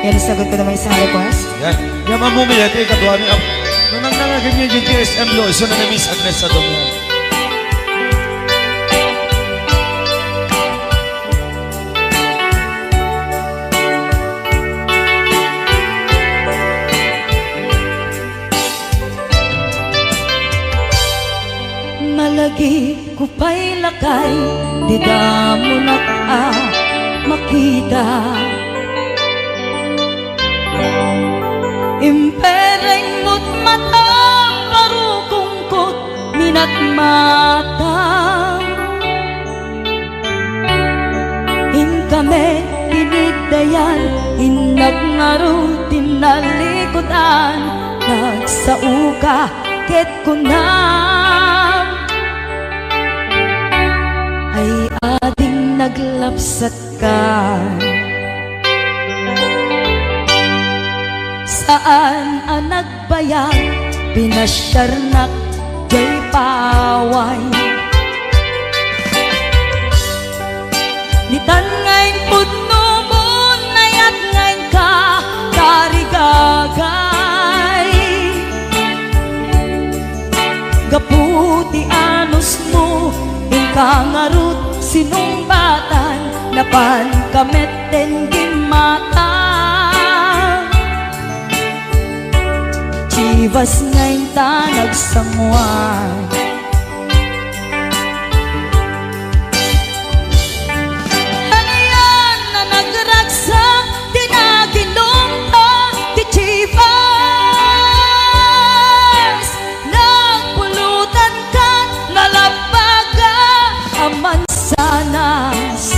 Yan, sagot ko naman isang request. Yan. Yan mamumili. Ito yung katuwa niya. Nung nangangagan niya yung TSM Lo, iso na na-miss Agnes sa domo. Malagi ko pa'y lakay, di da mo na makita. Impereng mo't mata, parukungkot, minat mata. Inkame, pinigdayan, inagnaro, tinalikutan, nagsauka, ket kunam. Ay ating naglapsat ka. Saan ang nagbayag, pinasyarnak, jay paway. Nitan ngayon putno mo, nayat ngayon ka, karigagay. Gaputi anos mo, kangarut sinumbatan, napan kameten gimata. Chivas ngayon ta nagsamuan. Halayan na nagragsak, tinaginom ta, ti Chivas. Nagpulutan ka, nalabaga, aman sanas.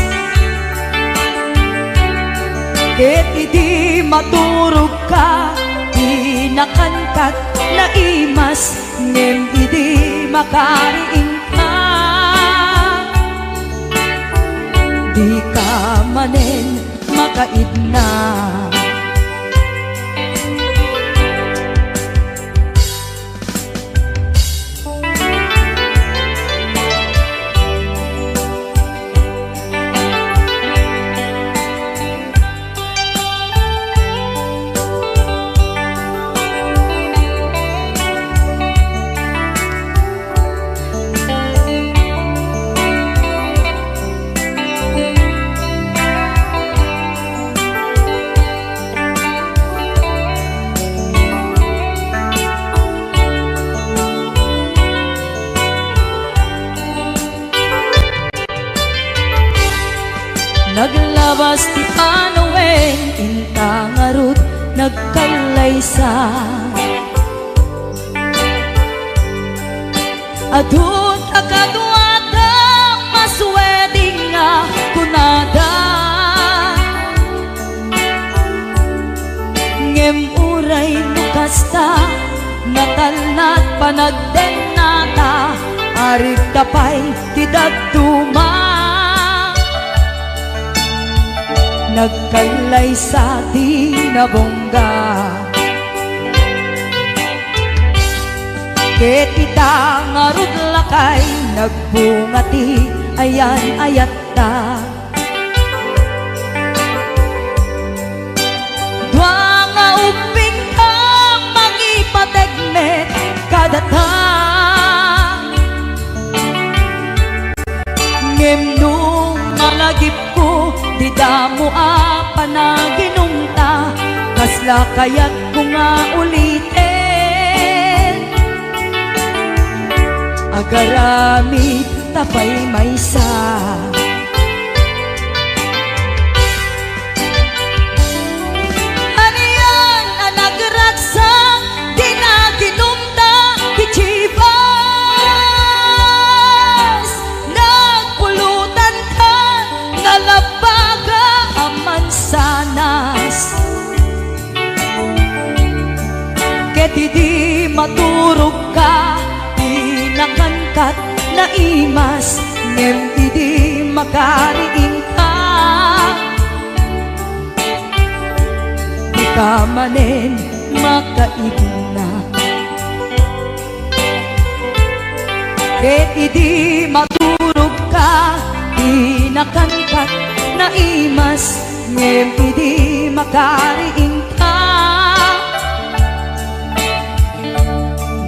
Ket idi maturog ka, inakankat na imas, ngem idi makariing ka. Di ka manen makaidna. Naglabas ti Panawen, intangarut, nagkalaysa. Adun akadwata, masweding nga kunada. Ngem uray nukasta, natalnat panagdenata, arit kapay tidagtuma. Nagkalay sa tinabongga. Ket ita ngarud lakay, nagbungati ayan ayatta. Dua nga uping ka, mangipategmet kadata. Ngem nung malagip ko, di damo panaginumta, kasla kaya't ko nga ulitin. Agaramid tapay maysa. Haniyan ang nagragsak, di naginumta, ti Chivas. Nagpulutan ka, nalabaga, aman sanas. Ket idi maturog ka, inakankat na imas, ngem idi makariing ka. Di ka manen makaibna. Ket idi maturog ka, inakankat na imas, ngem idi makariin ka.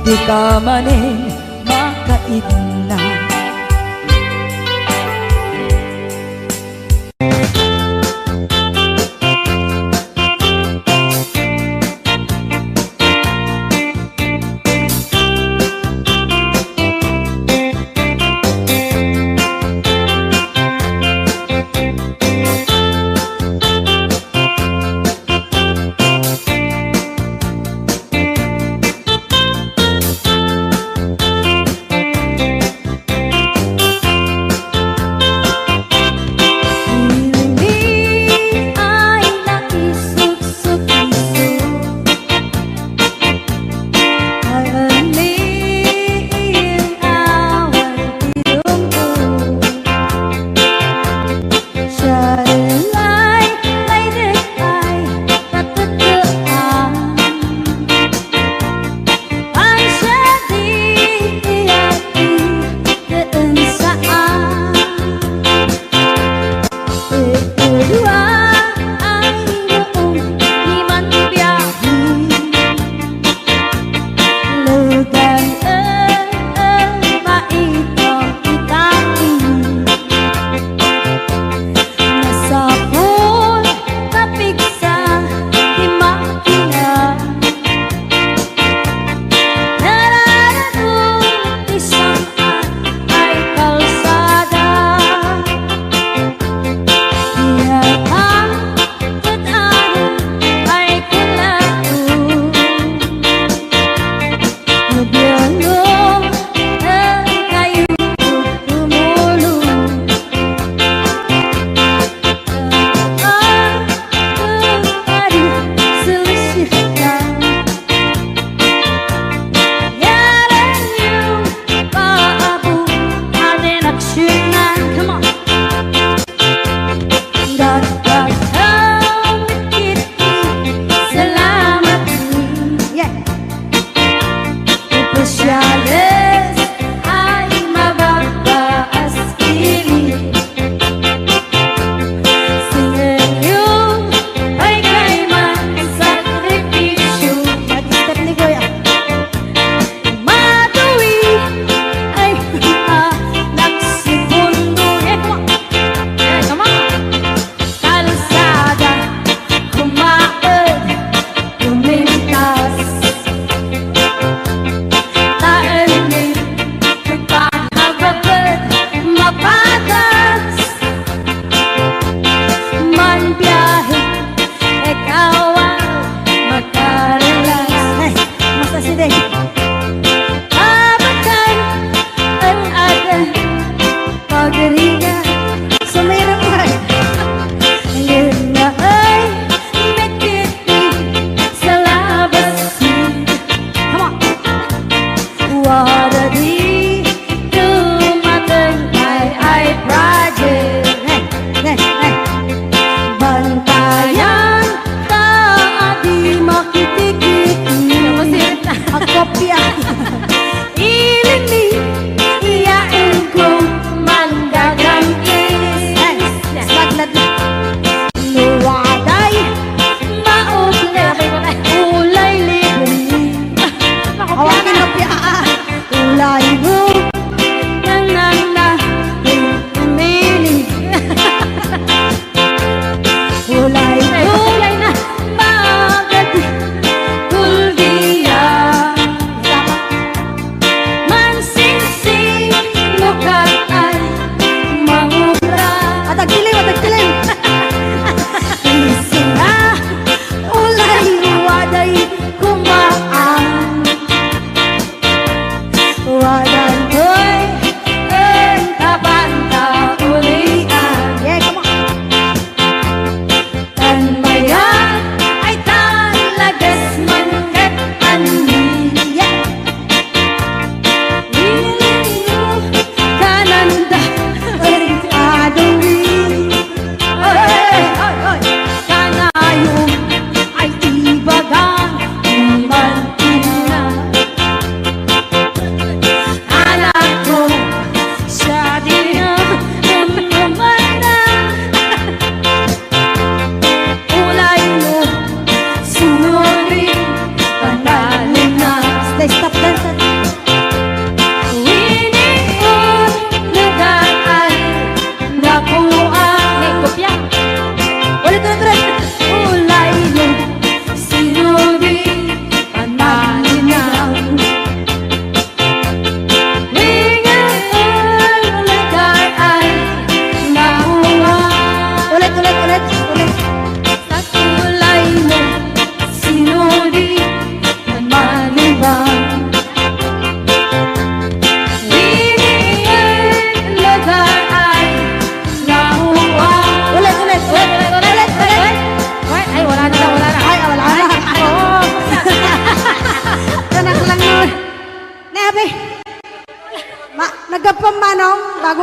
Di ka manin makaidna.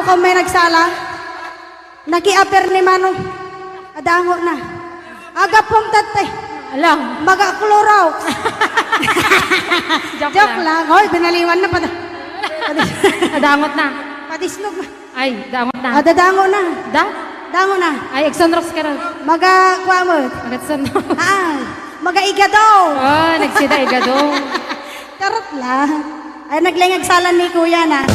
ako may nagsala. Naki-apper ni Manong. Adango na. Aga pong tatay. Alam, Maga-kluraw. joke, Joke lang. lang. Hoy, binaliwan na pa. Dangot na. Padisnog. Ay, dangot na. Dadango na. Da? Dango na. Ay, Exonrox ka rin. Maga-kwamot. Exonrox. Maga-igadaw. Oh, nagsida igado. Karot lang. Ay, naglingag salan ni kuya na.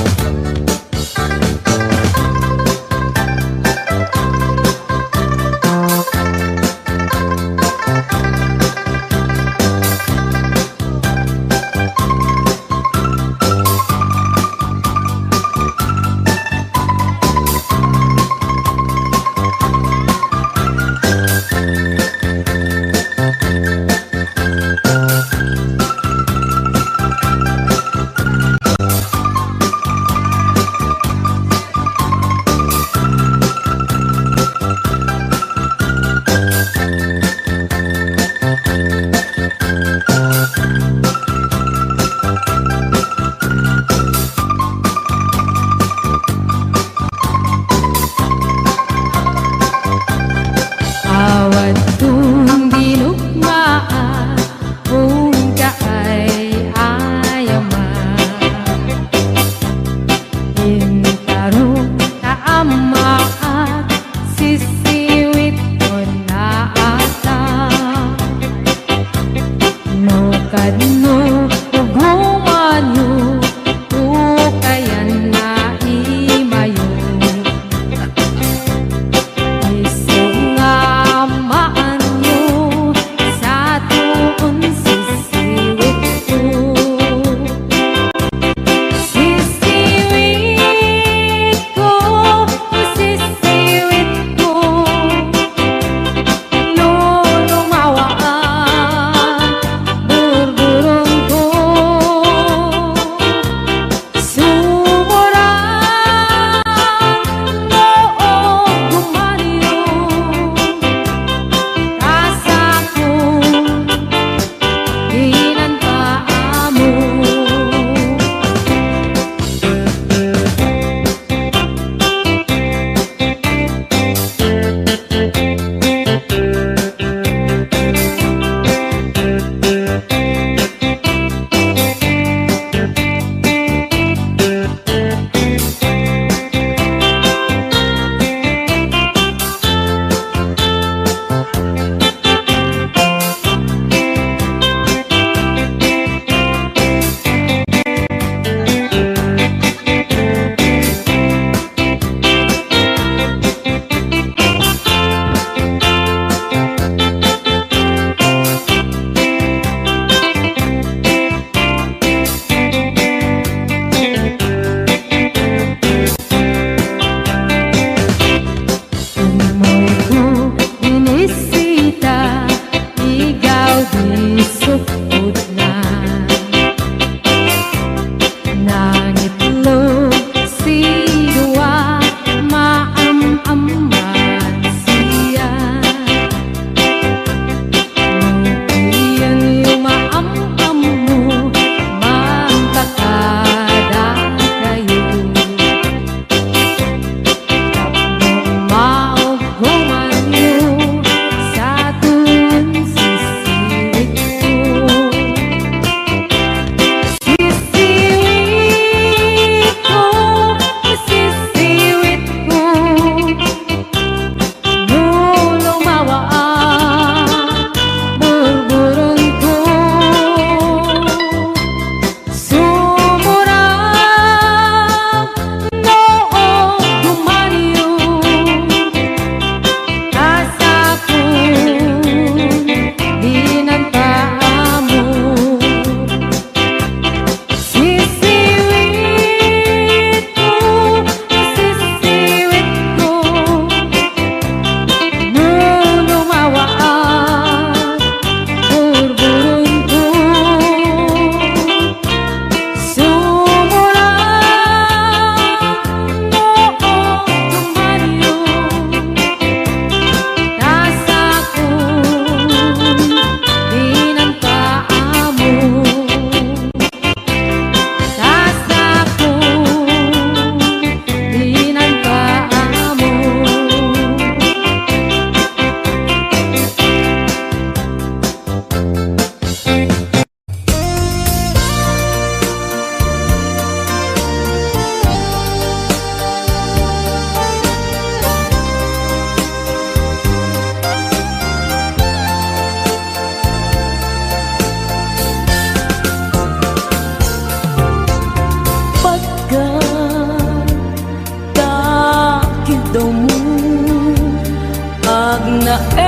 agnaen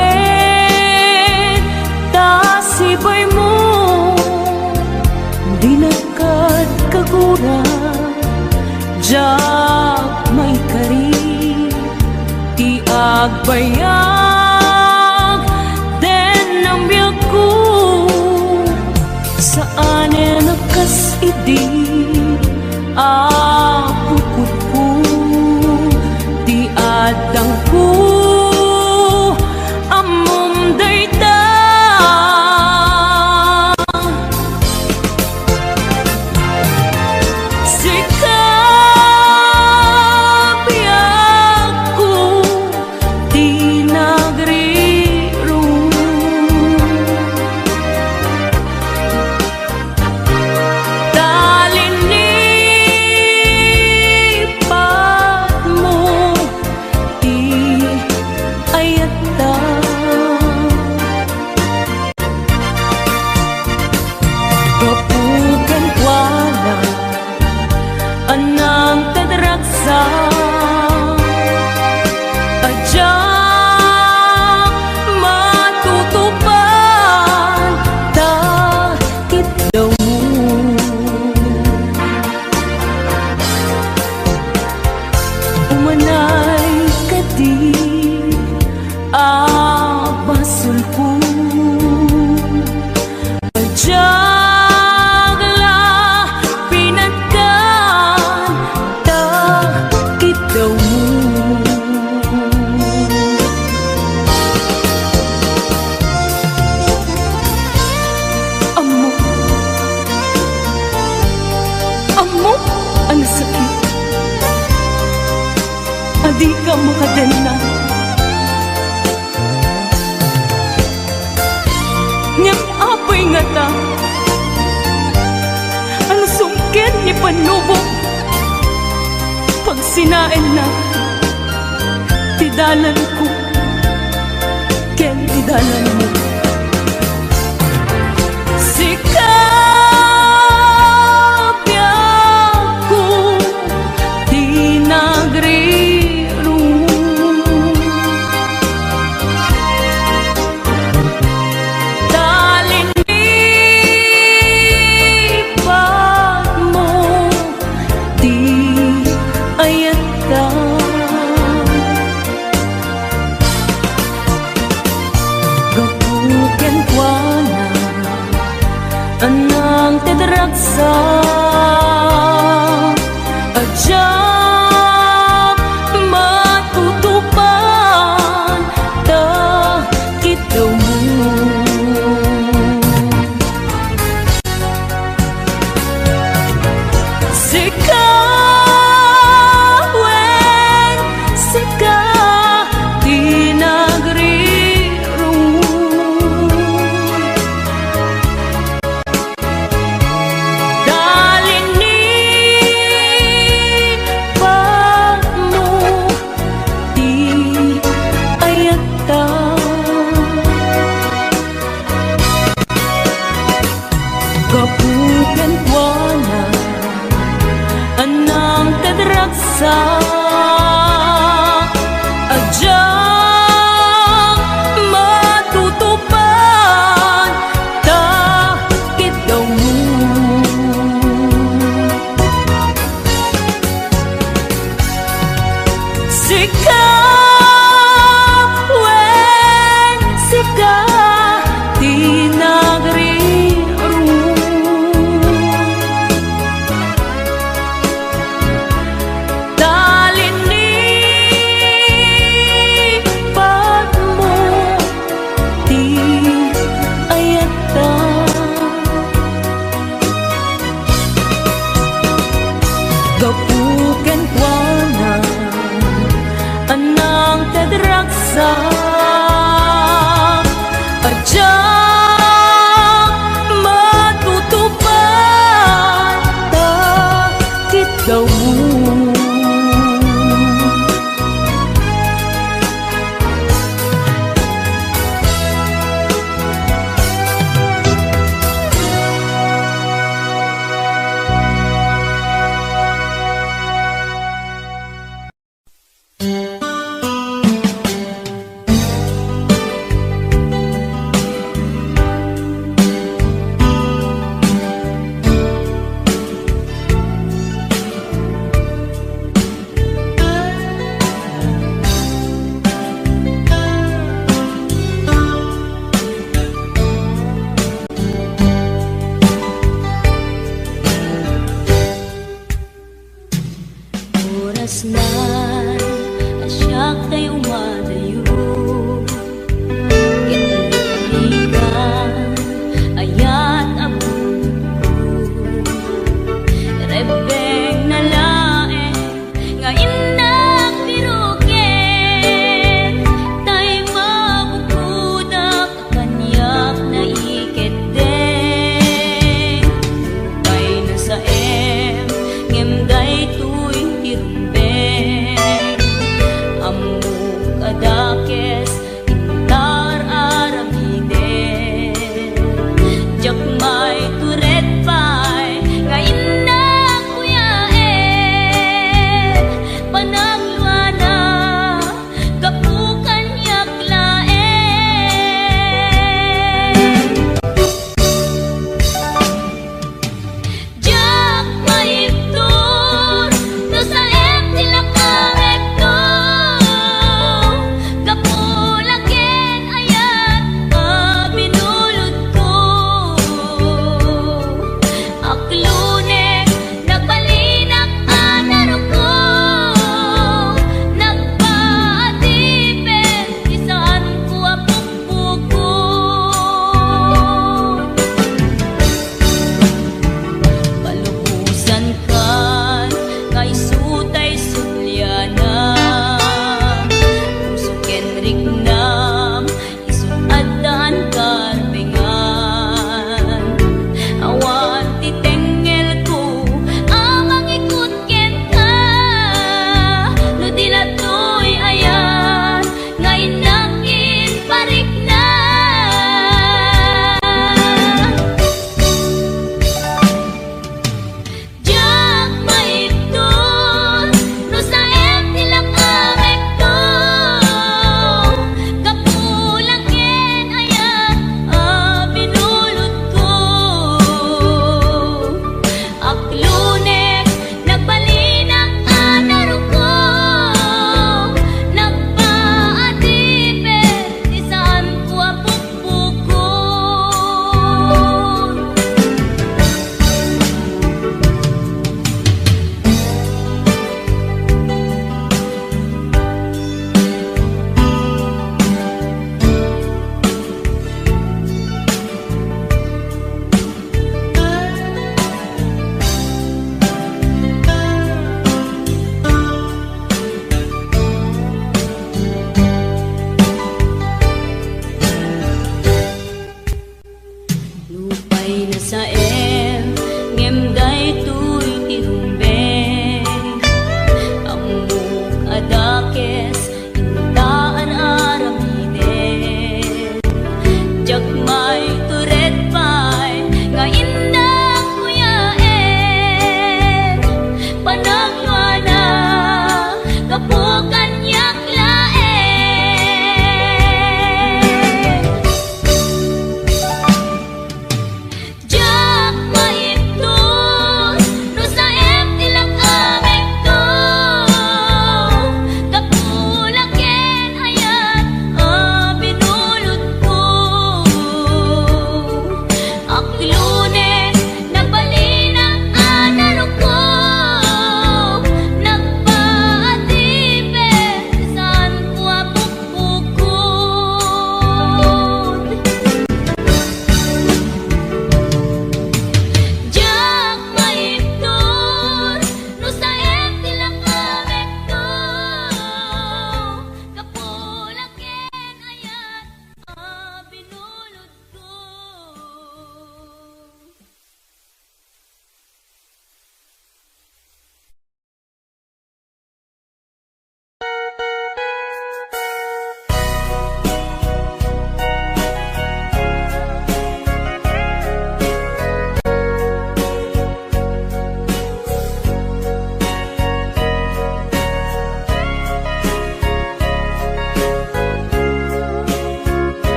tasibay mo dinagkat kagura jak may kari ti agbayag den ang biyak ko saan nakas idi apukot ko di adang ko amom dayta sikap biyak ko di nagriro talinipat mo di ayata kapukan wala anang tadraksa adyang matutupan takit daw mo umanay ka di abasul ko adyang la pinagkan takit daw mo amo amo ang sakit adi ka makadena ngem apay nga ta ang sungkit ni panubo pag sinain na tidalan ko ken tidalan mo sikap biyak ko di nagriro talinipat mo di ayata gapuken kuana anang tedraksa adyang matutupan takit daw mo sikawen sika di nagriro talinipat mo di ayata kapukan kuana anang tadraksa adyang matutupan takit daw mo sikawen sika di nagriro talinipat mo di ayata gapuken kuana anang tadraksa adyang matutupan takit daw mo adakes itar aramide jak may turet pay nga inna kuyaen panagluana kapukan yaklaen jak maiptur no sa em tila ka ekto kapul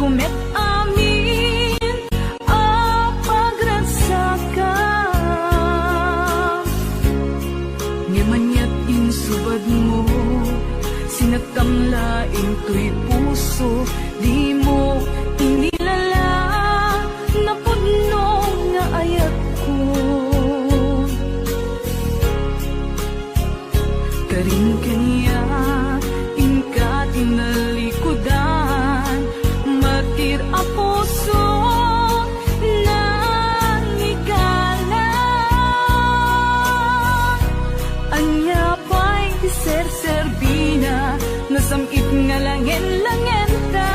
kumet amin a pagragsakan. Ngimanyat insubad mo, sinakamlaing to'y puso, di mo inilala na puno nga ayat ko. Karin kanya inka tinalikudan, matir a puso nang ikalan. Anya pa'y ser-serbina, nasamit nga langen-langen ta.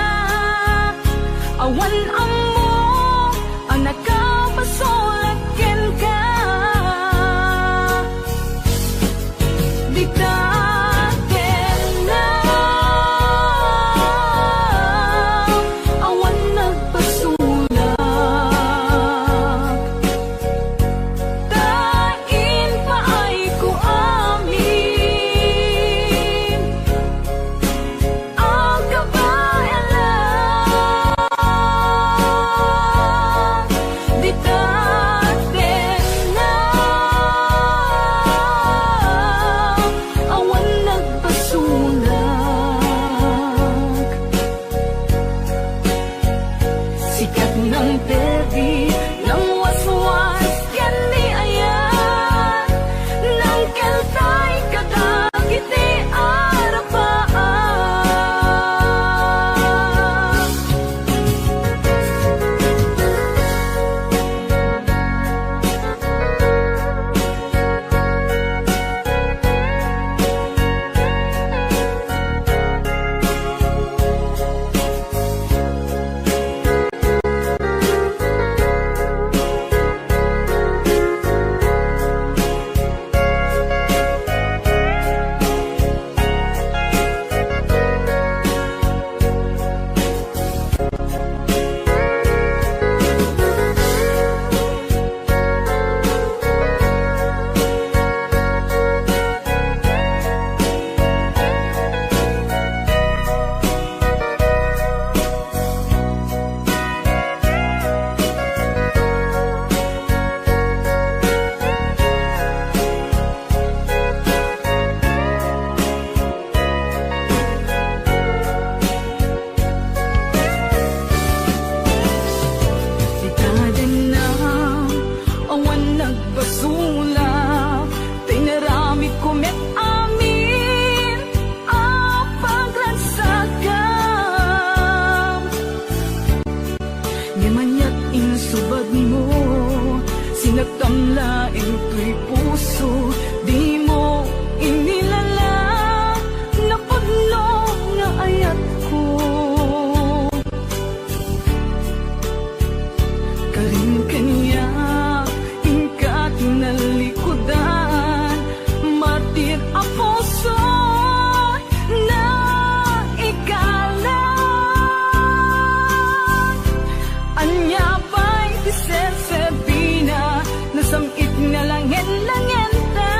Awan amo ang nakapasulakin ka. Di taken na awan nagpasulak. Tain pa ay ko amin ang kabayalan. Di taken na awan nagpasulak. Sikat ng perdi ng waswas yan ni ayan, ng keltay kadagiti arapaan. Ikadan na awan nagpasulak, tinarami kumet amin a pagragsakan. Ngimanyat insubad mo, sinakamlaing to'y puso, di mo inilala na puno nga ayat ko. Karin kanya inka tinalikudan, matir a puso na ikalan. Anya pa'y ser-serbina, nasamit nga langen-langen ta.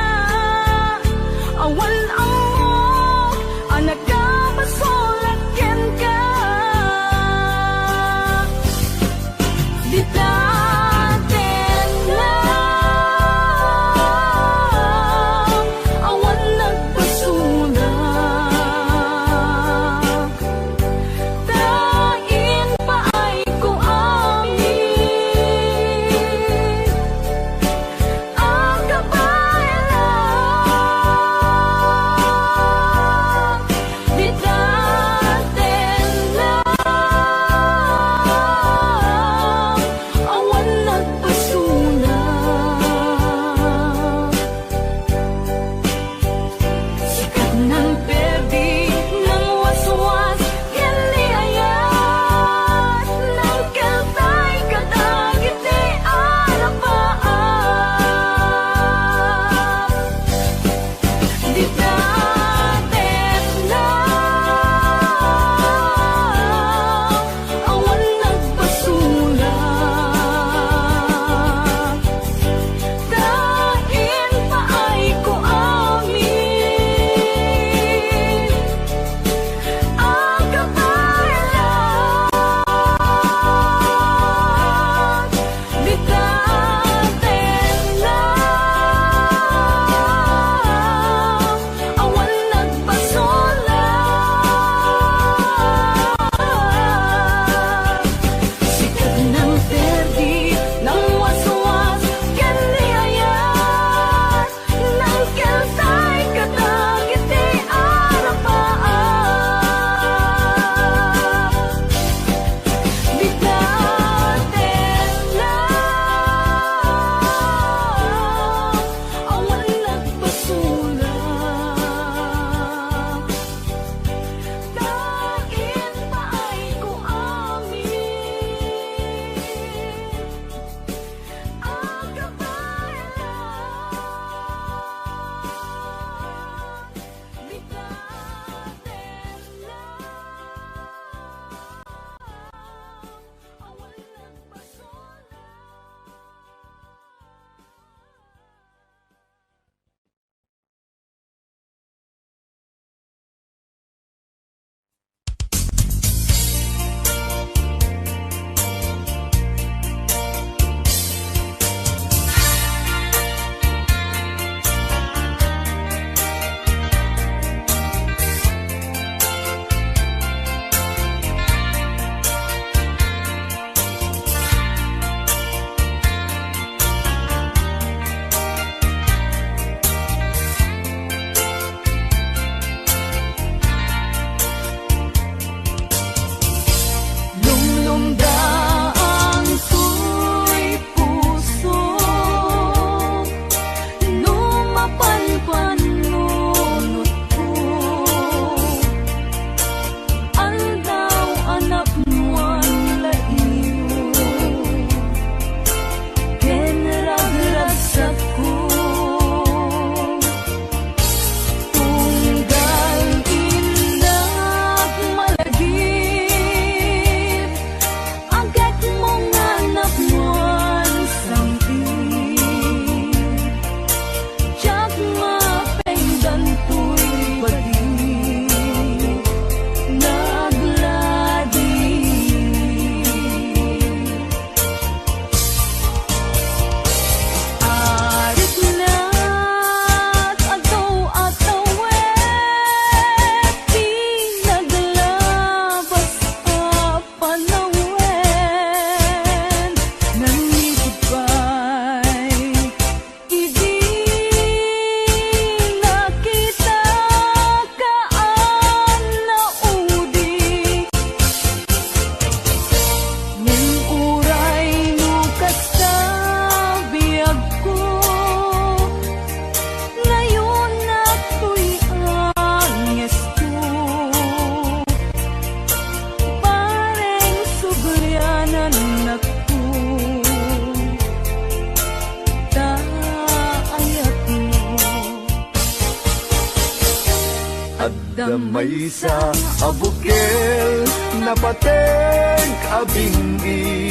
Damay sa abukel na pateng abingi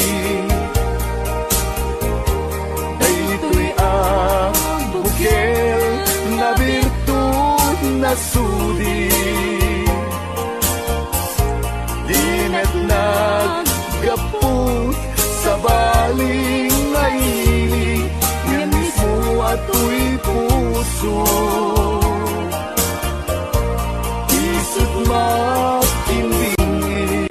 Daytoy ang bukel na birtud na sudi Dinet naggapot sa baling ngaili Yan mismo ato'y puso Isut makindingi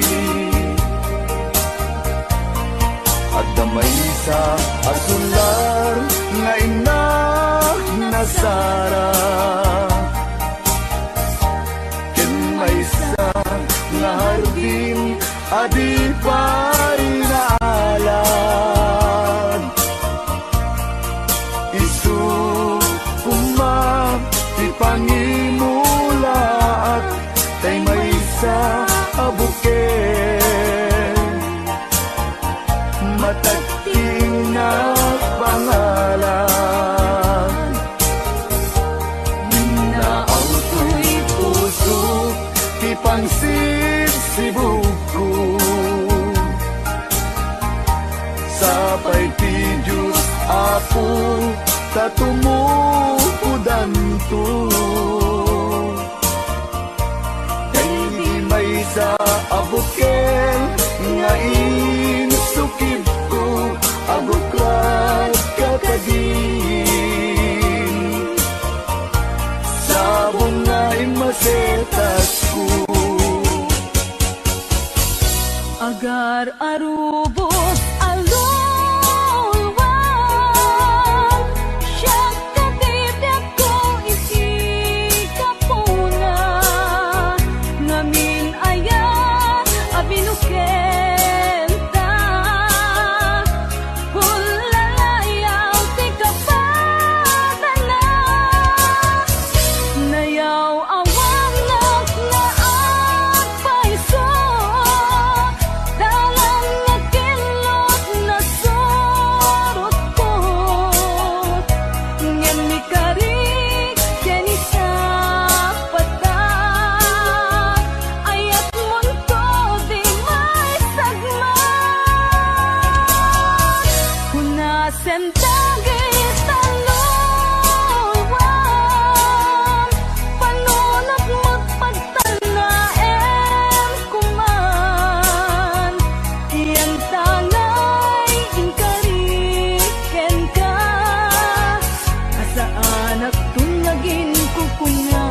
At damay sa asular nga inak na sara Ken may sa nga hardin adi pa'y naalad Isu ti pangimulaat Tay may sa abuken Matagting na pangalan Naaw to'y puso Ti pangsibsibuko Sapay ti Diyos Apo tatumupudan to Kay may sa abuken nga insukib ko abuklat kakadin Sabong nga imasetas ko Agar arubos alulwan Siya katibyak ko isikapuna Ngamin ayan abinukenta Hulalayaw ti kapadala Nayaw awang naklaan paiso Dalang nakilot na sorot ko Ngayon ni karik yan isa pata Ayat munto di may sagma Hunasen dagit talulwan Panunot magpagtanaem kuman Iyan tangay inkariken ka Asaan at tunagin kukunga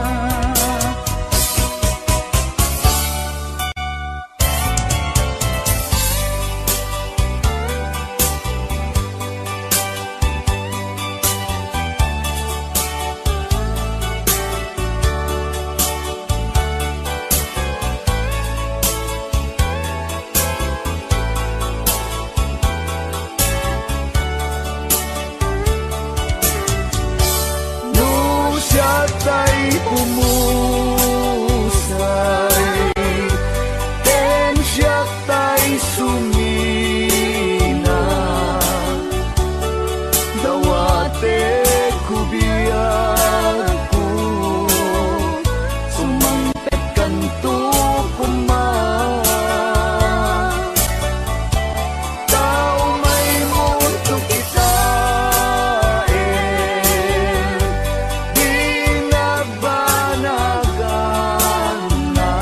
No siya tay pumusay Ken siya tay sumina Dawate kubiyak ko Sumangpet kanto kuman Tao may mundo kitain Di nabanagan na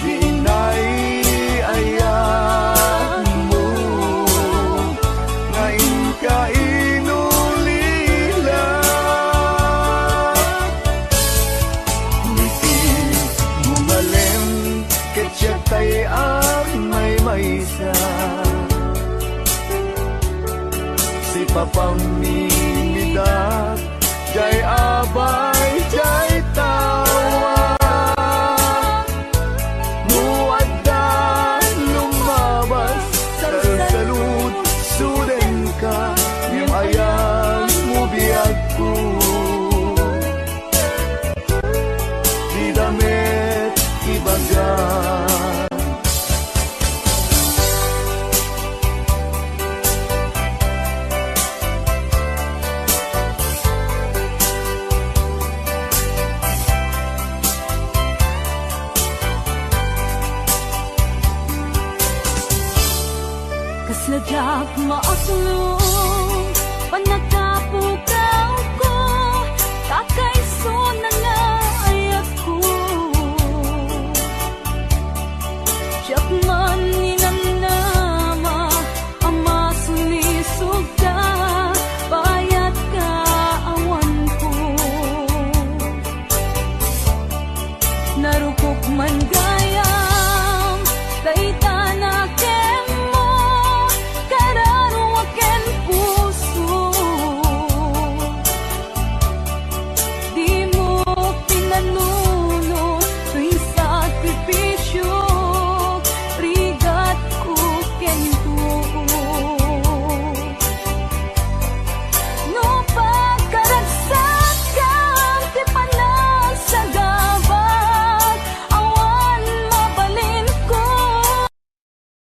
Di naiayan mo Ngayon ka inulila Ngiti bumalem Ketya tay ang may maysa Si papang mimidak Jay abay, jay tawa Muadan lumabas Salsalud, suden ka Yung ayan mo biyag ko Di damit ibagan Sadyang maaslong panagka